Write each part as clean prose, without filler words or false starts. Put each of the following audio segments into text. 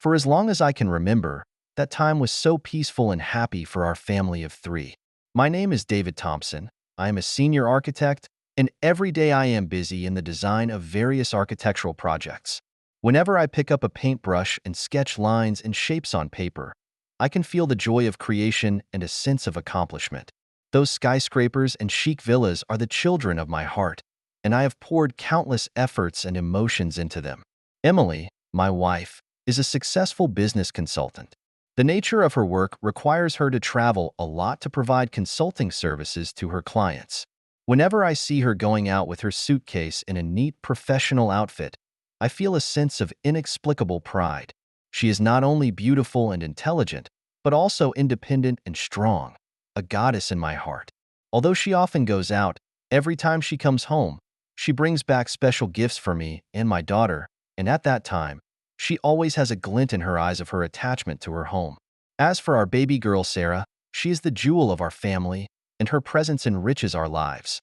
For as long as I can remember, that time was so peaceful and happy for our family of three. My name is David Thompson. I am a senior architect, and every day I am busy in the design of various architectural projects. Whenever I pick up a paintbrush and sketch lines and shapes on paper, I can feel the joy of creation and a sense of accomplishment. Those skyscrapers and chic villas are the children of my heart, and I have poured countless efforts and emotions into them. Emily, my wife, is a successful business consultant. The nature of her work requires her to travel a lot to provide consulting services to her clients. Whenever I see her going out with her suitcase in a neat professional outfit, I feel a sense of inexplicable pride. She is not only beautiful and intelligent, but also independent and strong, a goddess in my heart. Although she often goes out, every time she comes home, she brings back special gifts for me and my daughter, and at that time, she always has a glint in her eyes of her attachment to her home. As for our baby girl Sara, she is the jewel of our family, and her presence enriches our lives.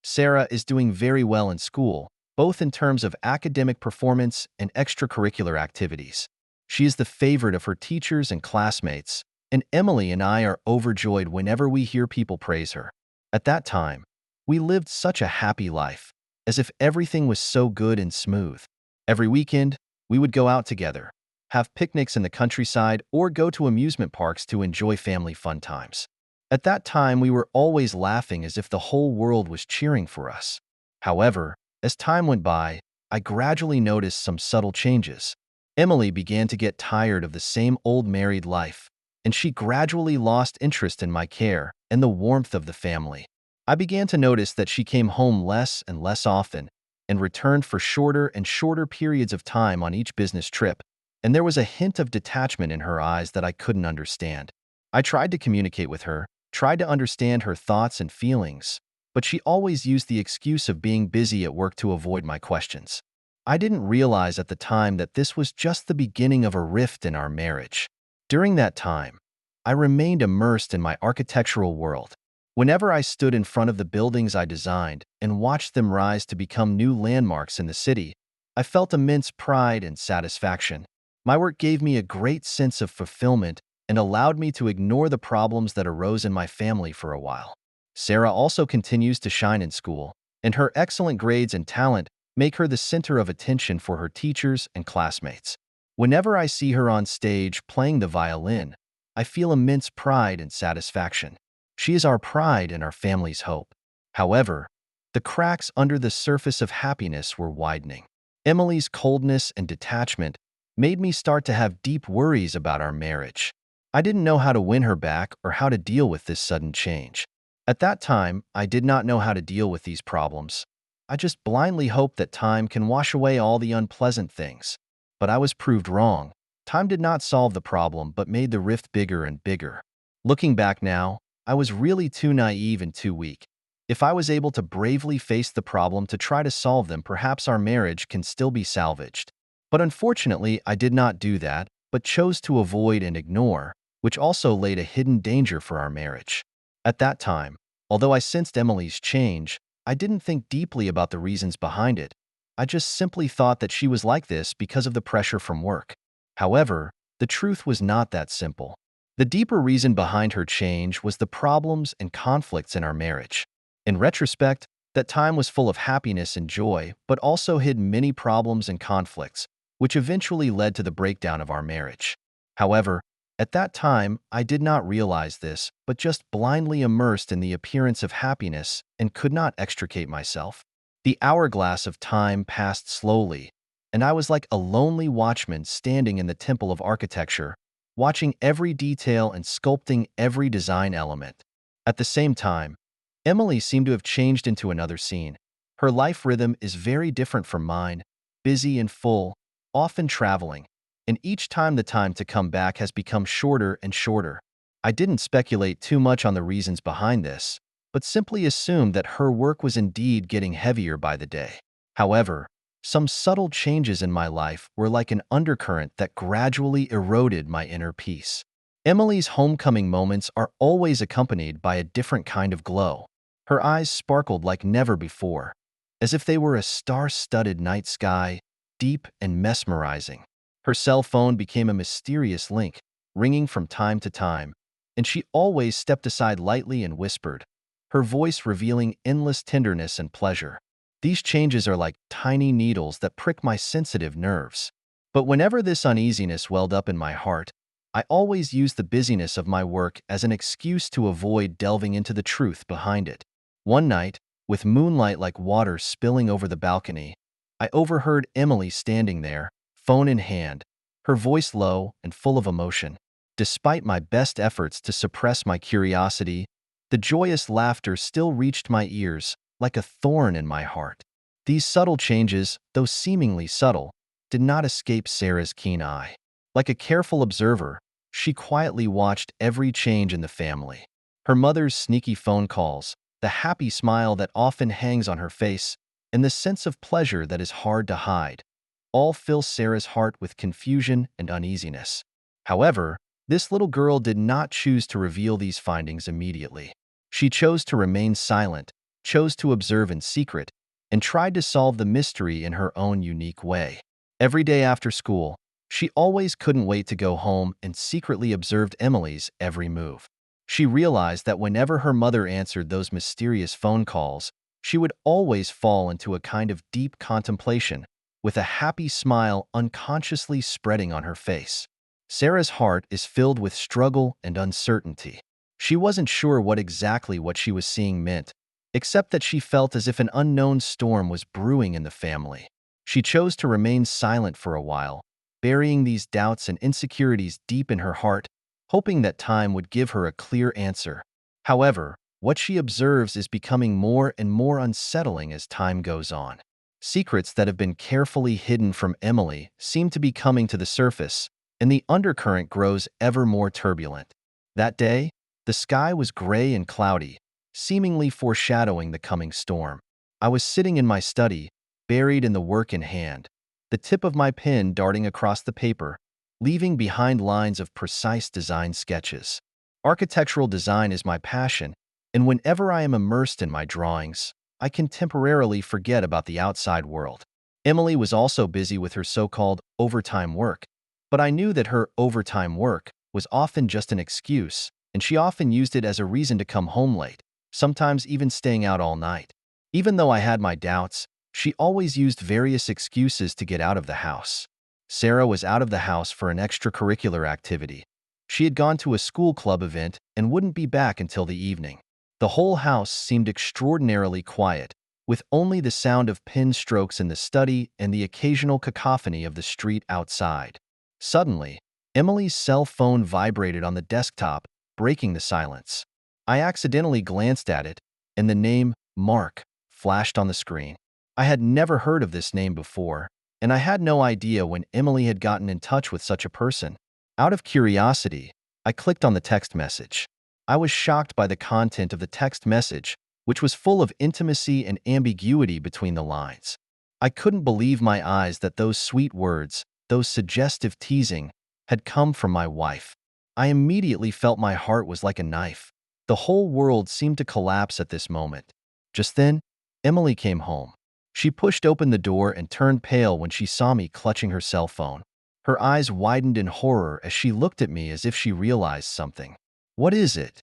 Sara is doing very well in school, both in terms of academic performance and extracurricular activities. She is the favorite of her teachers and classmates, and Emily and I are overjoyed whenever we hear people praise her. At that time, we lived such a happy life, as if everything was so good and smooth. Every weekend, we would go out together, have picnics in the countryside, or go to amusement parks to enjoy family fun times. At that time, we were always laughing as if the whole world was cheering for us. However, as time went by, I gradually noticed some subtle changes. Emily began to get tired of the same old married life, and she gradually lost interest in my care and the warmth of the family. I began to notice that she came home less and less often and returned for shorter and shorter periods of time on each business trip, and there was a hint of detachment in her eyes that I couldn't understand. I tried to communicate with her, tried to understand her thoughts and feelings, but she always used the excuse of being busy at work to avoid my questions. I didn't realize at the time that this was just the beginning of a rift in our marriage. During that time, I remained immersed in my architectural world. Whenever I stood in front of the buildings I designed and watched them rise to become new landmarks in the city, I felt immense pride and satisfaction. My work gave me a great sense of fulfillment and allowed me to ignore the problems that arose in my family for a while. Sara also continues to shine in school, and her excellent grades and talent make her the center of attention for her teachers and classmates. Whenever I see her on stage playing the violin, I feel immense pride and satisfaction. She is our pride and our family's hope. However, the cracks under the surface of happiness were widening. Emily's coldness and detachment made me start to have deep worries about our marriage. I didn't know how to win her back or how to deal with this sudden change. At that time, I did not know how to deal with these problems. I just blindly hoped that time can wash away all the unpleasant things. But I was proved wrong. Time did not solve the problem but made the rift bigger and bigger. Looking back now, I was really too naive and too weak. If I was able to bravely face the problem to try to solve them, perhaps our marriage can still be salvaged. But unfortunately, I did not do that, but chose to avoid and ignore, which also laid a hidden danger for our marriage. At that time, although I sensed Emily's change, I didn't think deeply about the reasons behind it. I just simply thought that she was like this because of the pressure from work. However, the truth was not that simple. The deeper reason behind her change was the problems and conflicts in our marriage. In retrospect, that time was full of happiness and joy, but also hid many problems and conflicts, which eventually led to the breakdown of our marriage. However, at that time, I did not realize this, but just blindly immersed in the appearance of happiness and could not extricate myself. The hourglass of time passed slowly, and I was like a lonely watchman standing in the temple of architecture, watching every detail and sculpting every design element. At the same time, Emily seemed to have changed into another scene. Her life rhythm is very different from mine, busy and full, often traveling, and each time the time to come back has become shorter and shorter. I didn't speculate too much on the reasons behind this, but simply assumed that her work was indeed getting heavier by the day. However, some subtle changes in my life were like an undercurrent that gradually eroded my inner peace. Emily's homecoming moments are always accompanied by a different kind of glow. Her eyes sparkled like never before, as if they were a star-studded night sky, deep and mesmerizing. Her cell phone became a mysterious link, ringing from time to time, and she always stepped aside lightly and whispered, her voice revealing endless tenderness and pleasure. These changes are like tiny needles that prick my sensitive nerves. But whenever this uneasiness welled up in my heart, I always used the busyness of my work as an excuse to avoid delving into the truth behind it. One night, with moonlight like water spilling over the balcony, I overheard Emily standing there, phone in hand, her voice low and full of emotion. Despite my best efforts to suppress my curiosity, the joyous laughter still reached my ears like a thorn in my heart. These subtle changes, though seemingly subtle, did not escape Sarah's keen eye. Like a careful observer, she quietly watched every change in the family. Her mother's sneaky phone calls, the happy smile that often hangs on her face, and the sense of pleasure that is hard to hide, all fill Sarah's heart with confusion and uneasiness. However, this little girl did not choose to reveal these findings immediately. She chose to remain silent, chose to observe in secret, and tried to solve the mystery in her own unique way. Every day after school, she always couldn't wait to go home and secretly observed Emily's every move. She realized that whenever her mother answered those mysterious phone calls, she would always fall into a kind of deep contemplation, with a happy smile unconsciously spreading on her face. Sarah's heart is filled with struggle and uncertainty. She wasn't sure what she was seeing meant, except that she felt as if an unknown storm was brewing in the family. She chose to remain silent for a while, burying these doubts and insecurities deep in her heart, hoping that time would give her a clear answer. However, what she observes is becoming more and more unsettling as time goes on. Secrets that have been carefully hidden from Emily seem to be coming to the surface, and the undercurrent grows ever more turbulent. That day, the sky was gray and cloudy, seemingly foreshadowing the coming storm. I was sitting in my study, buried in the work in hand, the tip of my pen darting across the paper, leaving behind lines of precise design sketches. Architectural design is my passion, and whenever I am immersed in my drawings, I can temporarily forget about the outside world. Emily was also busy with her so-called overtime work, but I knew that her overtime work was often just an excuse, and she often used it as a reason to come home late, sometimes even staying out all night. Even though I had my doubts, she always used various excuses to get out of the house. Sara was out of the house for an extracurricular activity. She had gone to a school club event and wouldn't be back until the evening. The whole house seemed extraordinarily quiet, with only the sound of pen strokes in the study and the occasional cacophony of the street outside. Suddenly, Emily's cell phone vibrated on the desktop, breaking the silence. I accidentally glanced at it, and the name Mark flashed on the screen. I had never heard of this name before, and I had no idea when Emily had gotten in touch with such a person. Out of curiosity, I clicked on the text message. I was shocked by the content of the text message, which was full of intimacy and ambiguity between the lines. I couldn't believe my eyes that those sweet words, those suggestive teasing, had come from my wife. I immediately felt my heart was like a knife. The whole world seemed to collapse at this moment. Just then, Emily came home. She pushed open the door and turned pale when she saw me clutching her cell phone. Her eyes widened in horror as she looked at me as if she realized something. "What is it?"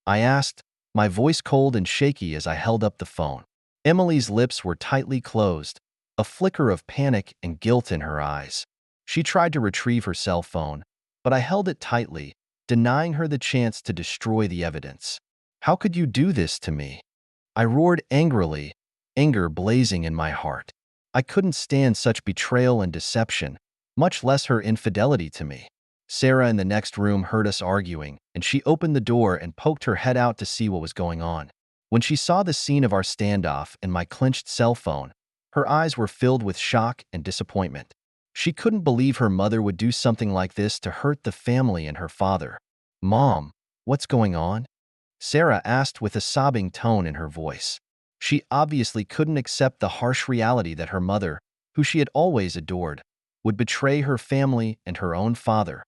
I asked, my voice cold and shaky as I held up the phone. Emily's lips were tightly closed, a flicker of panic and guilt in her eyes. She tried to retrieve her cell phone, but I held it tightly, denying her the chance to destroy the evidence. "How could you do this to me?" I roared angrily, anger blazing in my heart. I couldn't stand such betrayal and deception, much less her infidelity to me. Sara in the next room heard us arguing, and she opened the door and poked her head out to see what was going on. When she saw the scene of our standoff and my clenched cell phone, her eyes were filled with shock and disappointment. She couldn't believe her mother would do something like this to hurt the family and her father. "Mom, what's going on?" Sara asked with a sobbing tone in her voice. She obviously couldn't accept the harsh reality that her mother, who she had always adored, would betray her family and her own father.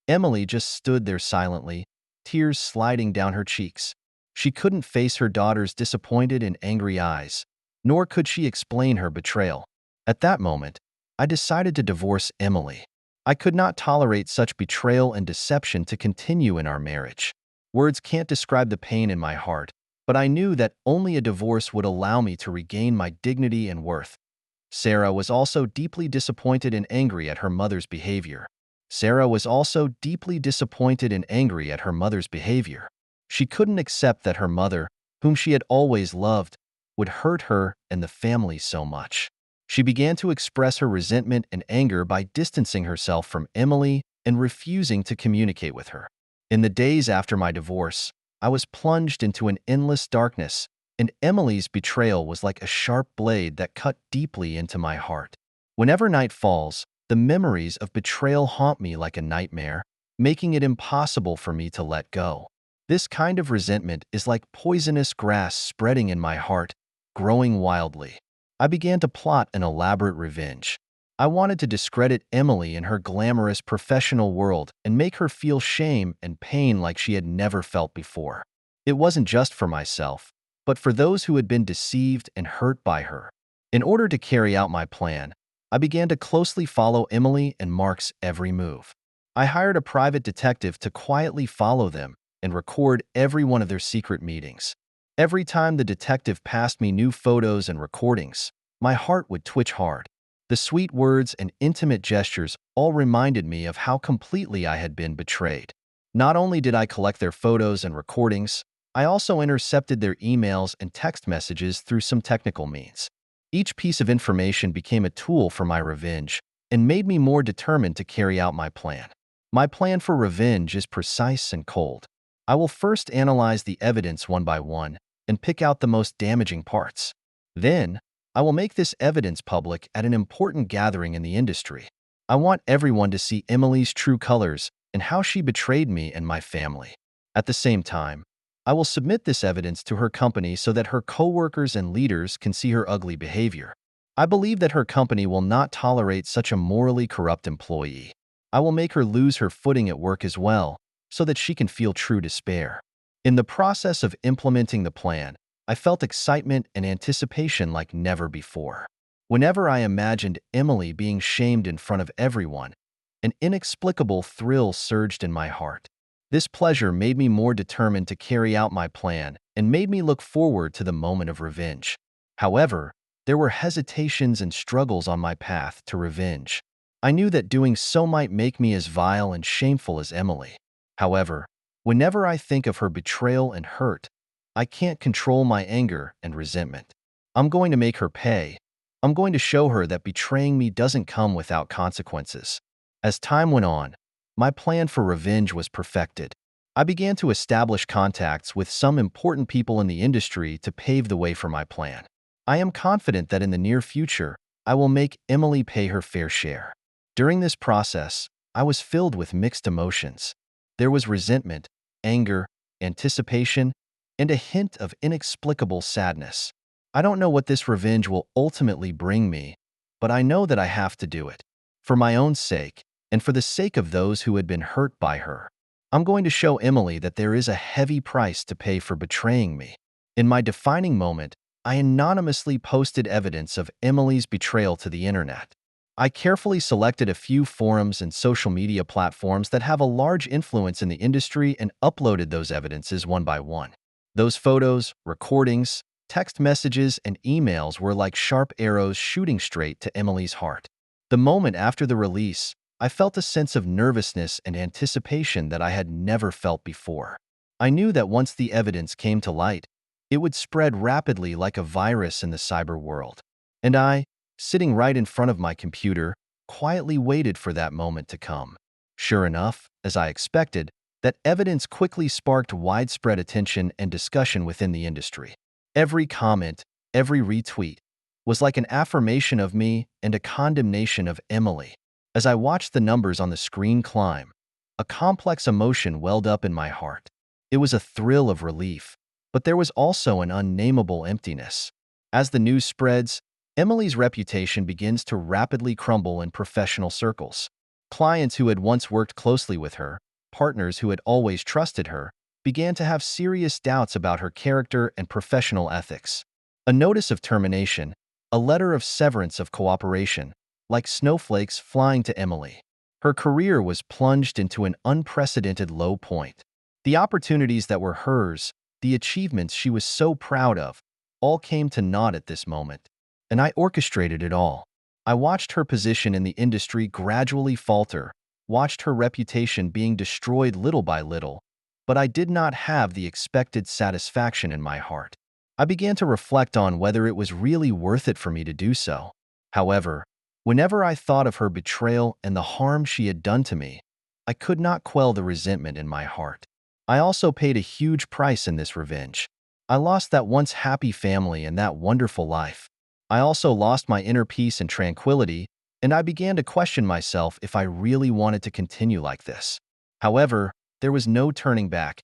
Emily just stood there silently, tears sliding down her cheeks. She couldn't face her daughter's disappointed and angry eyes, nor could she explain her betrayal. At that moment, I decided to divorce Emily. I could not tolerate such betrayal and deception to continue in our marriage. Words can't describe the pain in my heart, but I knew that only a divorce would allow me to regain my dignity and worth. Sara was also deeply disappointed and angry at her mother's behavior. Sara was also deeply disappointed and angry at her mother's behavior. She couldn't accept that her mother, whom she had always loved, would hurt her and the family so much. She began to express her resentment and anger by distancing herself from Emily and refusing to communicate with her. In the days after my divorce, I was plunged into an endless darkness, and Emily's betrayal was like a sharp blade that cut deeply into my heart. Whenever night falls, the memories of betrayal haunt me like a nightmare, making it impossible for me to let go. This kind of resentment is like poisonous grass spreading in my heart, growing wildly. I began to plot an elaborate revenge. I wanted to discredit Emily in her glamorous professional world and make her feel shame and pain like she had never felt before. It wasn't just for myself, but for those who had been deceived and hurt by her. In order to carry out my plan, I began to closely follow Emily and Mark's every move. I hired a private detective to quietly follow them and record every one of their secret meetings. Every time the detective passed me new photos and recordings, my heart would twitch hard. The sweet words and intimate gestures all reminded me of how completely I had been betrayed. Not only did I collect their photos and recordings, I also intercepted their emails and text messages through some technical means. Each piece of information became a tool for my revenge and made me more determined to carry out my plan. My plan for revenge is precise and cold. I will first analyze the evidence one by one and pick out the most damaging parts. Then, I will make this evidence public at an important gathering in the industry. I want everyone to see Emily's true colors and how she betrayed me and my family. At the same time, I will submit this evidence to her company so that her coworkers and leaders can see her ugly behavior. I believe that her company will not tolerate such a morally corrupt employee. I will make her lose her footing at work as well, so that she can feel true despair. In the process of implementing the plan, I felt excitement and anticipation like never before. Whenever I imagined Emily being shamed in front of everyone, an inexplicable thrill surged in my heart. This pleasure made me more determined to carry out my plan and made me look forward to the moment of revenge. However, there were hesitations and struggles on my path to revenge. I knew that doing so might make me as vile and shameful as Emily. However, whenever I think of her betrayal and hurt, I can't control my anger and resentment. I'm going to make her pay. I'm going to show her that betraying me doesn't come without consequences. As time went on, my plan for revenge was perfected. I began to establish contacts with some important people in the industry to pave the way for my plan. I am confident that in the near future, I will make Emily pay her fair share. During this process, I was filled with mixed emotions. There was resentment, anger, anticipation, and a hint of inexplicable sadness. I don't know what this revenge will ultimately bring me, but I know that I have to do it. For my own sake, and for the sake of those who had been hurt by her. I'm going to show Emily that there is a heavy price to pay for betraying me. In my defining moment, I anonymously posted evidence of Emily's betrayal to the internet. I carefully selected a few forums and social media platforms that have a large influence in the industry and uploaded those evidences one by one. Those photos, recordings, text messages, and emails were like sharp arrows shooting straight to Emily's heart. The moment after the release, I felt a sense of nervousness and anticipation that I had never felt before. I knew that once the evidence came to light, it would spread rapidly like a virus in the cyber world. And I, sitting right in front of my computer, quietly waited for that moment to come. Sure enough, as I expected, that evidence quickly sparked widespread attention and discussion within the industry. Every comment, every retweet, was like an affirmation of me and a condemnation of Emily. As I watched the numbers on the screen climb, a complex emotion welled up in my heart. It was a thrill of relief, but there was also an unnameable emptiness. As the news spreads, Emily's reputation begins to rapidly crumble in professional circles. Clients who had once worked closely with her, partners who had always trusted her, began to have serious doubts about her character and professional ethics. A notice of termination, a letter of severance of cooperation, like snowflakes flying to Emily. Her career was plunged into an unprecedented low point. The opportunities that were hers, the achievements she was so proud of, all came to naught at this moment, and I orchestrated it all. I watched her position in the industry gradually falter, watched her reputation being destroyed little by little, but I did not have the expected satisfaction in my heart. I began to reflect on whether it was really worth it for me to do so. However, whenever I thought of her betrayal and the harm she had done to me, I could not quell the resentment in my heart. I also paid a huge price in this revenge. I lost that once happy family and that wonderful life. I also lost my inner peace and tranquility, and I began to question myself if I really wanted to continue like this. However, there was no turning back.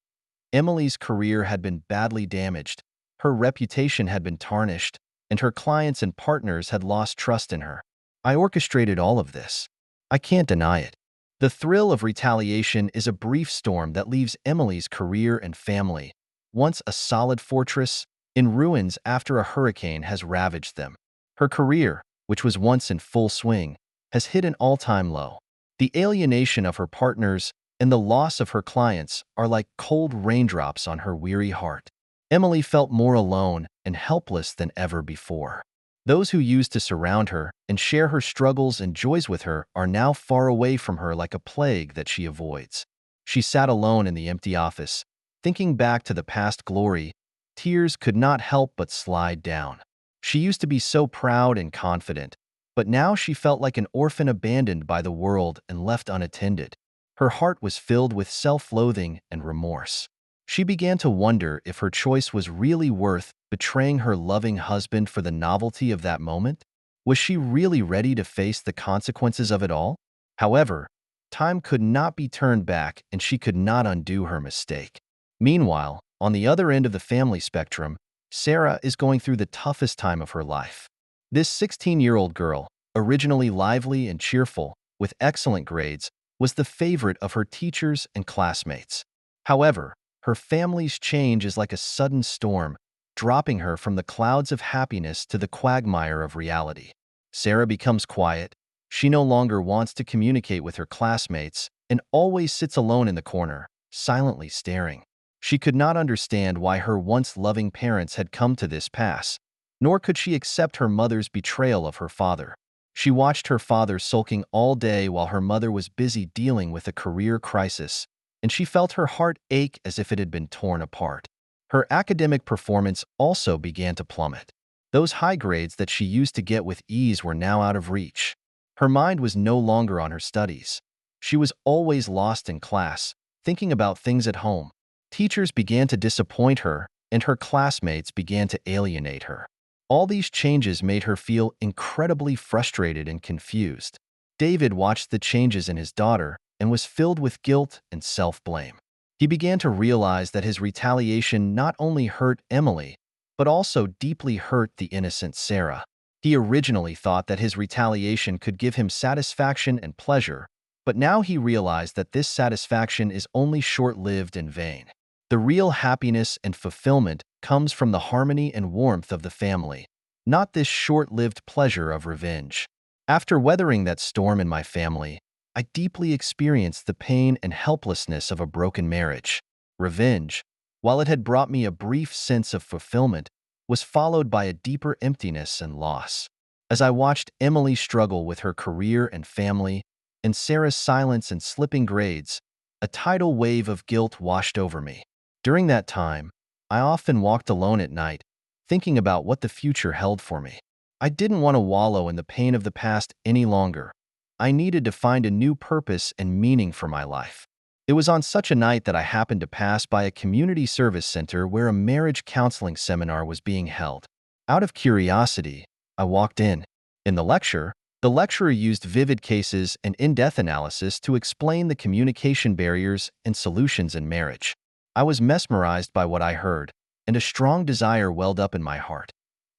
Emily's career had been badly damaged, her reputation had been tarnished, and her clients and partners had lost trust in her. I orchestrated all of this. I can't deny it. The thrill of retaliation is a brief storm that leaves Emily's career and family, once a solid fortress, in ruins after a hurricane has ravaged them. Her career, which was once in full swing, has hit an all-time low. The alienation of her partners and the loss of her clients are like cold raindrops on her weary heart. Emily felt more alone and helpless than ever before. Those who used to surround her and share her struggles and joys with her are now far away from her like a plague that she avoids. She sat alone in the empty office, thinking back to the past glory. Tears could not help but slide down. She used to be so proud and confident, but now she felt like an orphan abandoned by the world and left unattended. Her heart was filled with self-loathing and remorse. She began to wonder if her choice was really worth betraying her loving husband for the novelty of that moment. Was she really ready to face the consequences of it all? However, time could not be turned back and she could not undo her mistake. Meanwhile, on the other end of the family spectrum, Sara is going through the toughest time of her life. This 16-year-old girl, originally lively and cheerful, with excellent grades, was the favorite of her teachers and classmates. However, her family's change is like a sudden storm, dropping her from the clouds of happiness to the quagmire of reality. Sara becomes quiet. She no longer wants to communicate with her classmates and always sits alone in the corner, silently staring. She could not understand why her once loving parents had come to this pass, nor could she accept her mother's betrayal of her father. She watched her father sulking all day while her mother was busy dealing with a career crisis, and she felt her heart ache as if it had been torn apart. Her academic performance also began to plummet. Those high grades that she used to get with ease were now out of reach. Her mind was no longer on her studies. She was always lost in class, thinking about things at home. Teachers began to disappoint her, and her classmates began to alienate her. All these changes made her feel incredibly frustrated and confused. David watched the changes in his daughter and was filled with guilt and self-blame. He began to realize that his retaliation not only hurt Emily, but also deeply hurt the innocent Sara. He originally thought that his retaliation could give him satisfaction and pleasure, but now he realized that this satisfaction is only short-lived and vain. The real happiness and fulfillment comes from the harmony and warmth of the family, not this short-lived pleasure of revenge. After weathering that storm in my family, I deeply experienced the pain and helplessness of a broken marriage. Revenge, while it had brought me a brief sense of fulfillment, was followed by a deeper emptiness and loss. As I watched Emily struggle with her career and family, and Sara's silence and slipping grades, a tidal wave of guilt washed over me. During that time, I often walked alone at night, thinking about what the future held for me. I didn't want to wallow in the pain of the past any longer. I needed to find a new purpose and meaning for my life. It was on such a night that I happened to pass by a community service center where a marriage counseling seminar was being held. Out of curiosity, I walked in. In the lecturer used vivid cases and in-depth analysis to explain the communication barriers and solutions in marriage. I was mesmerized by what I heard, and a strong desire welled up in my heart.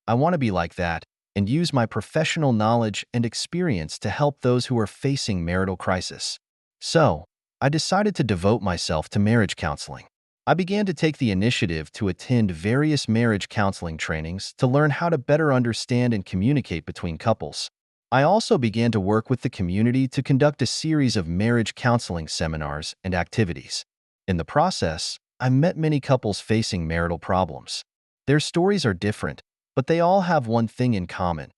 I want to be like that and use my professional knowledge and experience to help those who are facing marital crisis. So, I decided to devote myself to marriage counseling. I began to take the initiative to attend various marriage counseling trainings to learn how to better understand and communicate between couples. I also began to work with the community to conduct a series of marriage counseling seminars and activities. In the process, I met many couples facing marital problems. Their stories are different, but they all have one thing in common.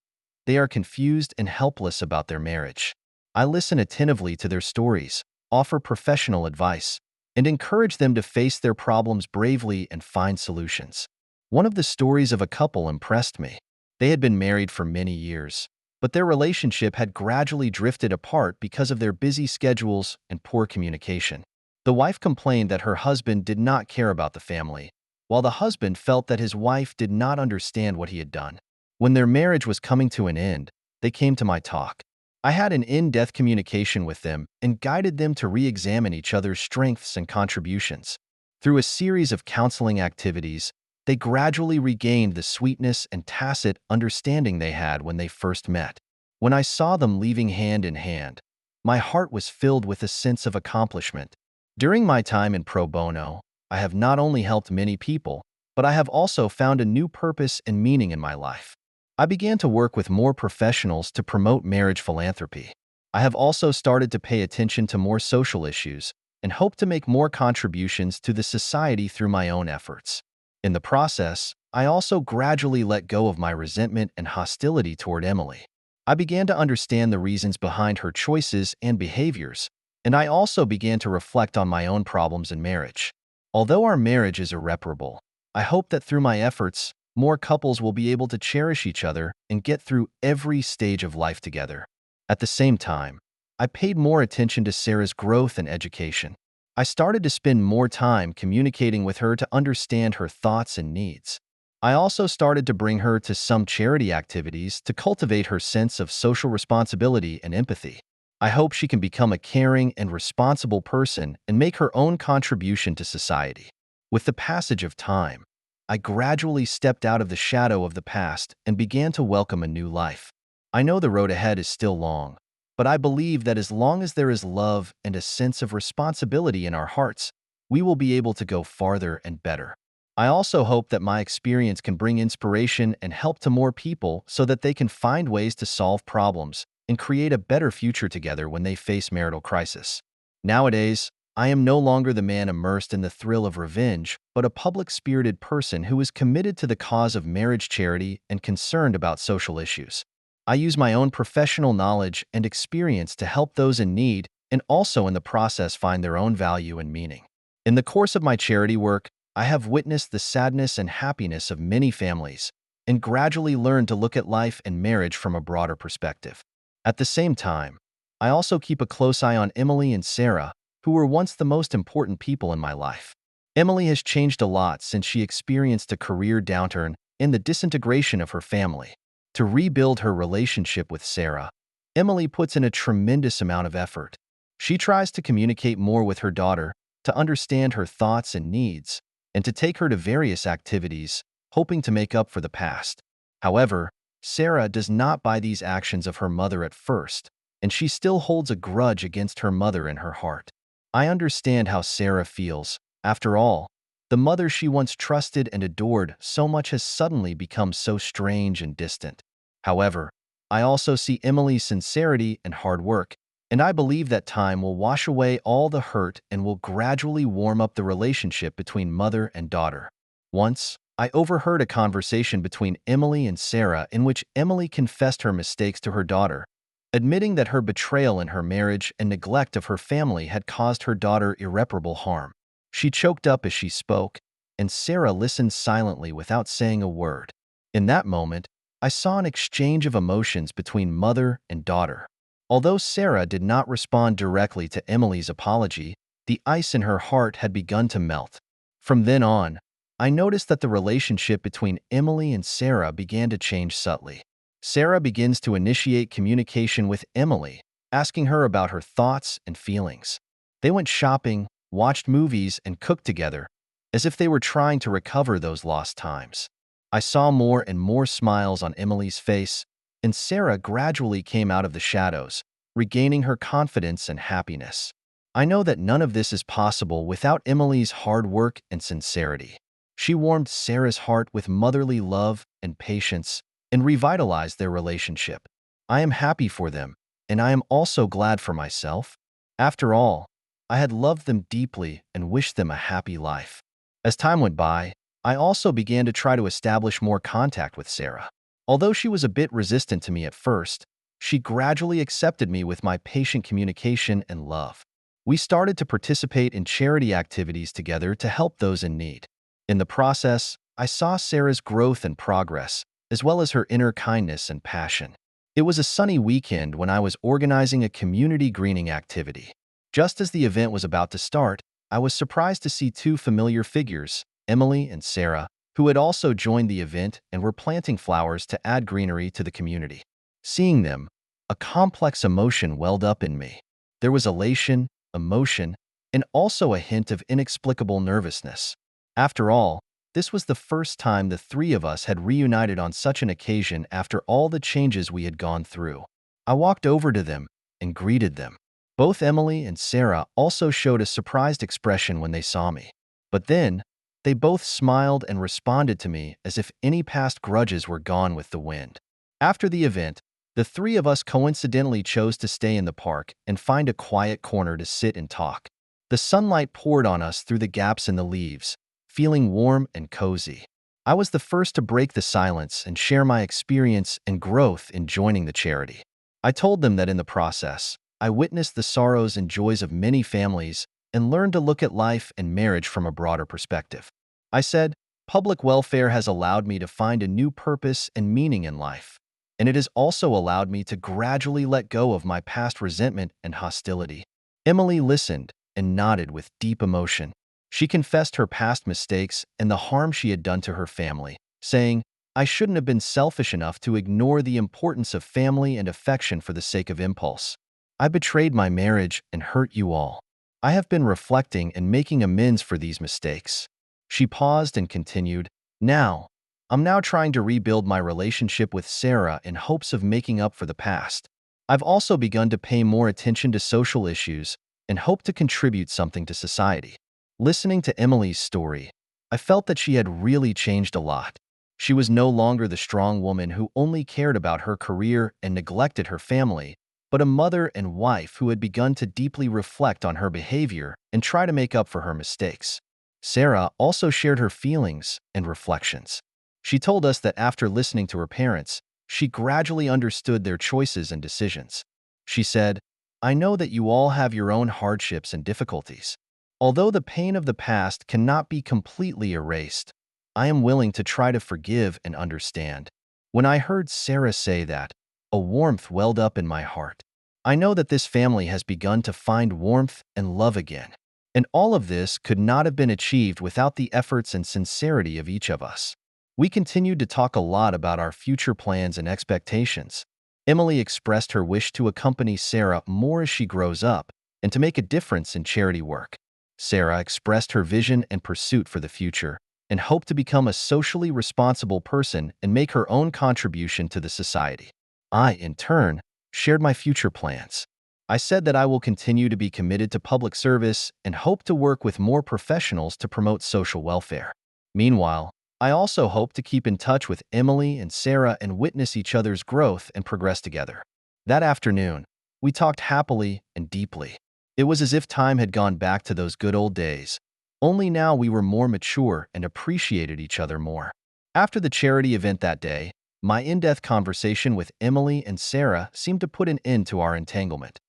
They are confused and helpless about their marriage. I listen attentively to their stories, offer professional advice, and encourage them to face their problems bravely and find solutions. One of the stories of a couple impressed me. They had been married for many years, but their relationship had gradually drifted apart because of their busy schedules and poor communication. The wife complained that her husband did not care about the family, while the husband felt that his wife did not understand what he had done. When their marriage was coming to an end, they came to my talk. I had an in-depth communication with them and guided them to re-examine each other's strengths and contributions. Through a series of counseling activities, they gradually regained the sweetness and tacit understanding they had when they first met. When I saw them leaving hand in hand, my heart was filled with a sense of accomplishment. During my time in pro bono, I have not only helped many people, but I have also found a new purpose and meaning in my life. I began to work with more professionals to promote marriage philanthropy. I have also started to pay attention to more social issues and hope to make more contributions to the society through my own efforts. In the process, I also gradually let go of my resentment and hostility toward Emily. I began to understand the reasons behind her choices and behaviors, and I also began to reflect on my own problems in marriage. Although our marriage is irreparable, I hope that through my efforts, more couples will be able to cherish each other and get through every stage of life together. At the same time, I paid more attention to Sarah's growth and education. I started to spend more time communicating with her to understand her thoughts and needs. I also started to bring her to some charity activities to cultivate her sense of social responsibility and empathy. I hope she can become a caring and responsible person and make her own contribution to society. With the passage of time, I gradually stepped out of the shadow of the past and began to welcome a new life. I know the road ahead is still long, but I believe that as long as there is love and a sense of responsibility in our hearts, we will be able to go farther and better. I also hope that my experience can bring inspiration and help to more people so that they can find ways to solve problems and create a better future together when they face marital crisis. Nowadays, I am no longer the man immersed in the thrill of revenge, but a public-spirited person who is committed to the cause of marriage charity and concerned about social issues. I use my own professional knowledge and experience to help those in need and also in the process find their own value and meaning. In the course of my charity work, I have witnessed the sadness and happiness of many families and gradually learned to look at life and marriage from a broader perspective. At the same time, I also keep a close eye on Emily and Sara, who were once the most important people in my life. Emily has changed a lot since she experienced a career downturn and the disintegration of her family. To rebuild her relationship with Sara, Emily puts in a tremendous amount of effort. She tries to communicate more with her daughter, to understand her thoughts and needs, and to take her to various activities, hoping to make up for the past. However, Sara does not buy these actions of her mother at first, and she still holds a grudge against her mother in her heart. I understand how Sara feels. After all, the mother she once trusted and adored so much has suddenly become so strange and distant. However, I also see Emily's sincerity and hard work, and I believe that time will wash away all the hurt and will gradually warm up the relationship between mother and daughter. Once, I overheard a conversation between Emily and Sara in which Emily confessed her mistakes to her daughter, admitting that her betrayal in her marriage and neglect of her family had caused her daughter irreparable harm. She choked up as she spoke, and Sara listened silently without saying a word. In that moment, I saw an exchange of emotions between mother and daughter. Although Sara did not respond directly to Emily's apology, the ice in her heart had begun to melt. From then on, I noticed that the relationship between Emily and Sara began to change subtly. Sara begins to initiate communication with Emily, asking her about her thoughts and feelings. They went shopping, watched movies, and cooked together, as if they were trying to recover those lost times. I saw more and more smiles on Emily's face, and Sara gradually came out of the shadows, regaining her confidence and happiness. I know that none of this is possible without Emily's hard work and sincerity. She warmed Sara's heart with motherly love and patience, and revitalized their relationship. I am happy for them, and I am also glad for myself. After all, I had loved them deeply and wished them a happy life. As time went by, I also began to try to establish more contact with Sara. Although she was a bit resistant to me at first, she gradually accepted me with my patient communication and love. We started to participate in charity activities together to help those in need. In the process, I saw Sara's growth and progress, as well as her inner kindness and passion. It was a sunny weekend when I was organizing a community greening activity. Just as the event was about to start, I was surprised to see two familiar figures, Emily and Sara, who had also joined the event and were planting flowers to add greenery to the community. Seeing them, a complex emotion welled up in me. There was elation, emotion, and also a hint of inexplicable nervousness. After all, this was the first time the three of us had reunited on such an occasion after all the changes we had gone through. I walked over to them and greeted them. Both Emily and Sara also showed a surprised expression when they saw me. But then, they both smiled and responded to me as if any past grudges were gone with the wind. After the event, the three of us coincidentally chose to stay in the park and find a quiet corner to sit and talk. The sunlight poured on us through the gaps in the leaves, feeling warm and cozy. I was the first to break the silence and share my experience and growth in joining the charity. I told them that in the process, I witnessed the sorrows and joys of many families and learned to look at life and marriage from a broader perspective. I said, public welfare has allowed me to find a new purpose and meaning in life, and it has also allowed me to gradually let go of my past resentment and hostility. Emily listened and nodded with deep emotion. She confessed her past mistakes and the harm she had done to her family, saying, I shouldn't have been selfish enough to ignore the importance of family and affection for the sake of impulse. I betrayed my marriage and hurt you all. I have been reflecting and making amends for these mistakes. She paused and continued, I'm now trying to rebuild my relationship with Sara in hopes of making up for the past. I've also begun to pay more attention to social issues and hope to contribute something to society. Listening to Emily's story, I felt that she had really changed a lot. She was no longer the strong woman who only cared about her career and neglected her family, but a mother and wife who had begun to deeply reflect on her behavior and try to make up for her mistakes. Sara also shared her feelings and reflections. She told us that after listening to her parents, she gradually understood their choices and decisions. She said, I know that you all have your own hardships and difficulties. Although the pain of the past cannot be completely erased, I am willing to try to forgive and understand. When I heard Sara say that, a warmth welled up in my heart. I know that this family has begun to find warmth and love again. And all of this could not have been achieved without the efforts and sincerity of each of us. We continued to talk a lot about our future plans and expectations. Emily expressed her wish to accompany Sara more as she grows up and to make a difference in charity work. Sara expressed her vision and pursuit for the future and hoped to become a socially responsible person and make her own contribution to the society. I, in turn, shared my future plans. I said that I will continue to be committed to public service and hope to work with more professionals to promote social welfare. Meanwhile, I also hope to keep in touch with Emily and Sara and witness each other's growth and progress together. That afternoon, we talked happily and deeply. It was as if time had gone back to those good old days, only now we were more mature and appreciated each other more. After the charity event that day, my in-depth conversation with Emily and Sara seemed to put an end to our entanglement.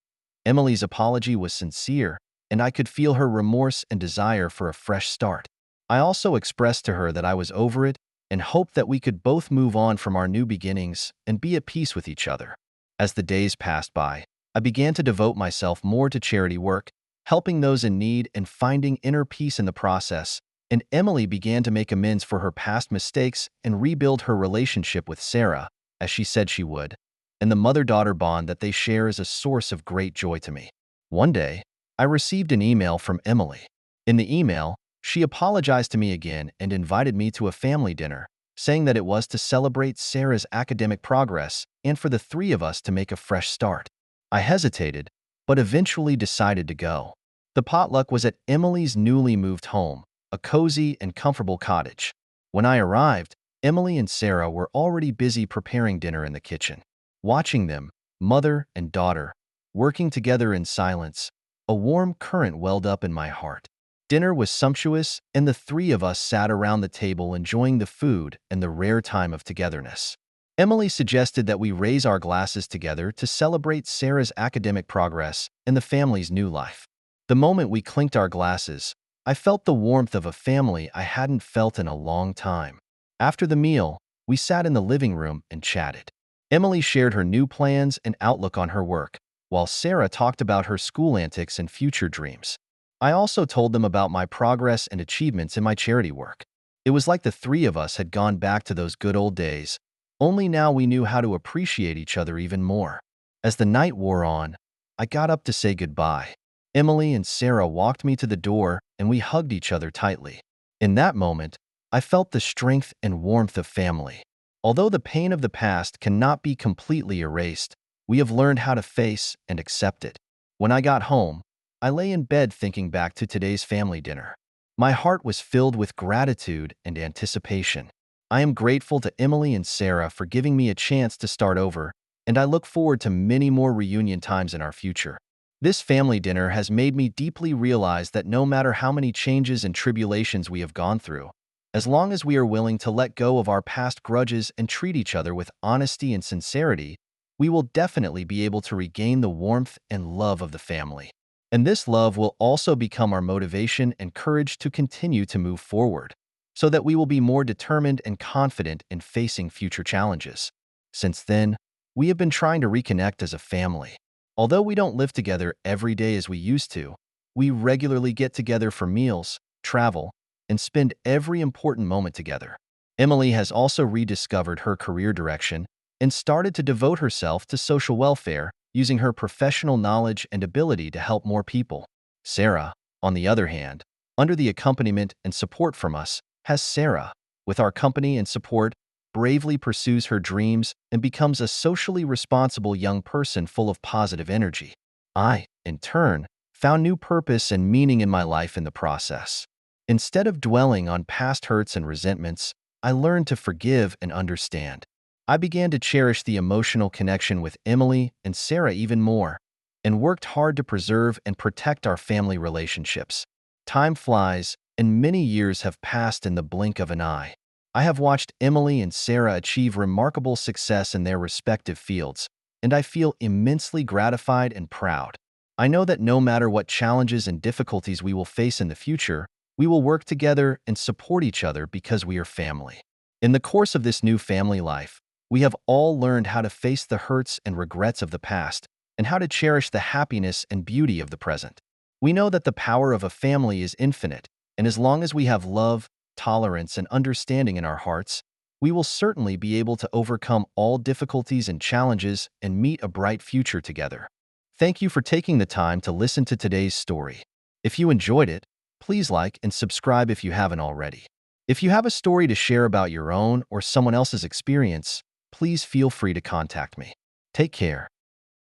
Emily's apology was sincere, and I could feel her remorse and desire for a fresh start. I also expressed to her that I was over it and hoped that we could both move on from our new beginnings and be at peace with each other. As the days passed by, I began to devote myself more to charity work, helping those in need and finding inner peace in the process, and Emily began to make amends for her past mistakes and rebuild her relationship with Sara, as she said she would, and the mother-daughter bond that they share is a source of great joy to me. One day, I received an email from Emily. In the email, she apologized to me again and invited me to a family dinner, saying that it was to celebrate Sara's academic progress and for the three of us to make a fresh start. I hesitated, but eventually decided to go. The potluck was at Emily's newly moved home, a cozy and comfortable cottage. When I arrived, Emily and Sara were already busy preparing dinner in the kitchen. Watching them, mother and daughter, working together in silence, a warm current welled up in my heart. Dinner was sumptuous, and the three of us sat around the table enjoying the food and the rare time of togetherness. Emily suggested that we raise our glasses together to celebrate Sarah's academic progress and the family's new life. The moment we clinked our glasses, I felt the warmth of a family I hadn't felt in a long time. After the meal, we sat in the living room and chatted. Emily shared her new plans and outlook on her work, while Sara talked about her school antics and future dreams. I also told them about my progress and achievements in my charity work. It was like the three of us had gone back to those good old days, only now we knew how to appreciate each other even more. As the night wore on, I got up to say goodbye. Emily and Sara walked me to the door, and we hugged each other tightly. In that moment, I felt the strength and warmth of family. Although the pain of the past cannot be completely erased, we have learned how to face and accept it. When I got home, I lay in bed thinking back to today's family dinner. My heart was filled with gratitude and anticipation. I am grateful to Emily and Sara for giving me a chance to start over, and I look forward to many more reunion times in our future. This family dinner has made me deeply realize that no matter how many changes and tribulations we have gone through, as long as we are willing to let go of our past grudges and treat each other with honesty and sincerity, we will definitely be able to regain the warmth and love of the family. And this love will also become our motivation and courage to continue to move forward, so that we will be more determined and confident in facing future challenges. Since then, we have been trying to reconnect as a family. Although we don't live together every day as we used to, we regularly get together for meals, travel, and spend every important moment together. Emily has also rediscovered her career direction and started to devote herself to social welfare, using her professional knowledge and ability to help more people. Sara, on the other hand, under the accompaniment and support from us, has Sara, with our company and support, bravely pursues her dreams and becomes a socially responsible young person full of positive energy. I, in turn, found new purpose and meaning in my life in the process. Instead of dwelling on past hurts and resentments, I learned to forgive and understand. I began to cherish the emotional connection with Emily and Sara even more, and worked hard to preserve and protect our family relationships. Time flies, and many years have passed in the blink of an eye. I have watched Emily and Sara achieve remarkable success in their respective fields, and I feel immensely gratified and proud. I know that no matter what challenges and difficulties we will face in the future, we will work together and support each other because we are family. In the course of this new family life, we have all learned how to face the hurts and regrets of the past and how to cherish the happiness and beauty of the present. We know that the power of a family is infinite, and as long as we have love, tolerance, and understanding in our hearts, we will certainly be able to overcome all difficulties and challenges and meet a bright future together. Thank you for taking the time to listen to today's story. If you enjoyed it, please like and subscribe if you haven't already. If you have a story to share about your own or someone else's experience, please feel free to contact me. Take care.